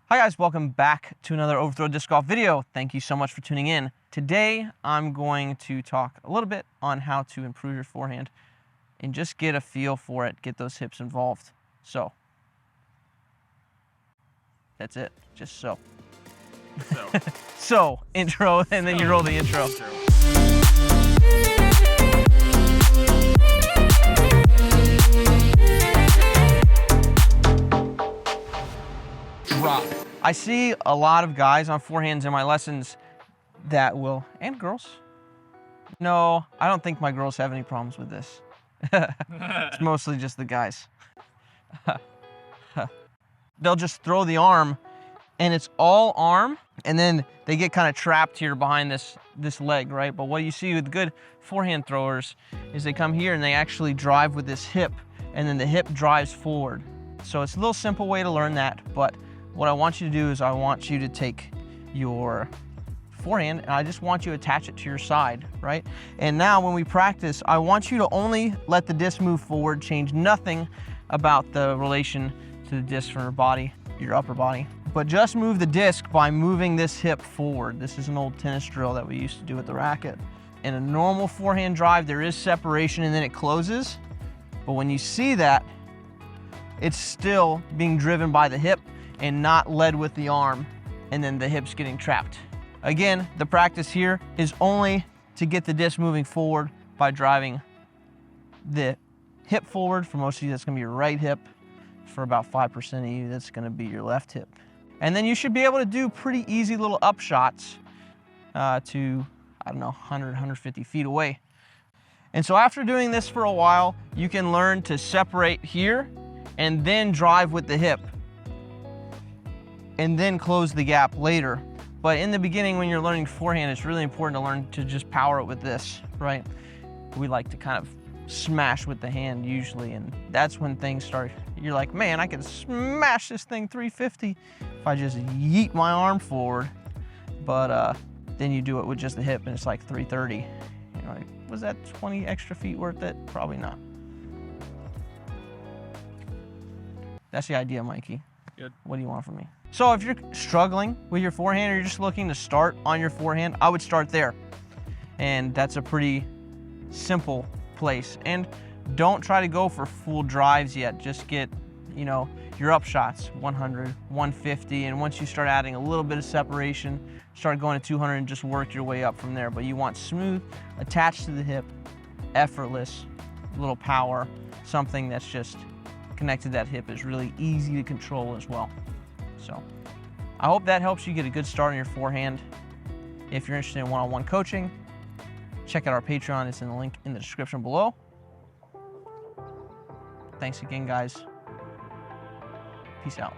Hi guys, welcome back to another Overthrow Disc Golf video. Thank you so much for tuning in. Today, I'm going to talk a little bit on how to improve your forehand and just get a feel for it, get those hips involved. So, that's it, just so. So, intro, and then you roll the intro. Drop. I see a lot of guys on forehands in my lessons that will, and girls. No, I don't think my girls have any problems with this. It's mostly just the guys. They'll just throw the arm and it's all arm, and then they get kind of trapped here behind this leg, right? But what you see with good forehand throwers is they come here and they actually drive with this hip, and then the hip drives forward. So it's a little simple way to learn that, but what I want you to do is I want you to take your forehand and I just want you to attach it to your side, right? And now when we practice, I want you to only let the disc move forward, change nothing about the relation to the disc from your body, your upper body, but just move the disc by moving this hip forward. This is an old tennis drill that we used to do with the racket. In a normal forehand drive, there is separation and then it closes, but when you see that, it's still being driven by the hip and not led with the arm, and then the hips getting trapped. Again, the practice here is only to get the disc moving forward by driving the hip forward. For most of you, that's gonna be your right hip. For about 5% of you, that's gonna be your left hip. And then you should be able to do pretty easy little up shots to, I don't know, 100, 150 feet away. And so after doing this for a while, you can learn to separate here and then drive with the hip, and then close the gap later. But in the beginning, when you're learning forehand, it's really important to learn to just power it with this, right? We like to kind of smash with the hand usually, and that's when things start, you're like, man, I can smash this thing 350 if I just yeet my arm forward. But then you do it with just the hip and it's like 330. You're like, was that 20 extra feet worth it? Probably not. That's the idea, Mikey. Good. What do you want from me? So if you're struggling with your forehand or you're just looking to start on your forehand, I would start there. And that's a pretty simple place. And don't try to go for full drives yet. Just get, you know, your up shots, 100, 150, and once you start adding a little bit of separation, start going to 200 and just work your way up from there. But you want smooth, attached to the hip, effortless, little power, something that's just connected to that hip is really easy to control as well. So I hope that helps you get a good start on your forehand. If you're interested in one-on-one coaching, check out our Patreon. It's in the link in the description below. Thanks again, guys. Peace out.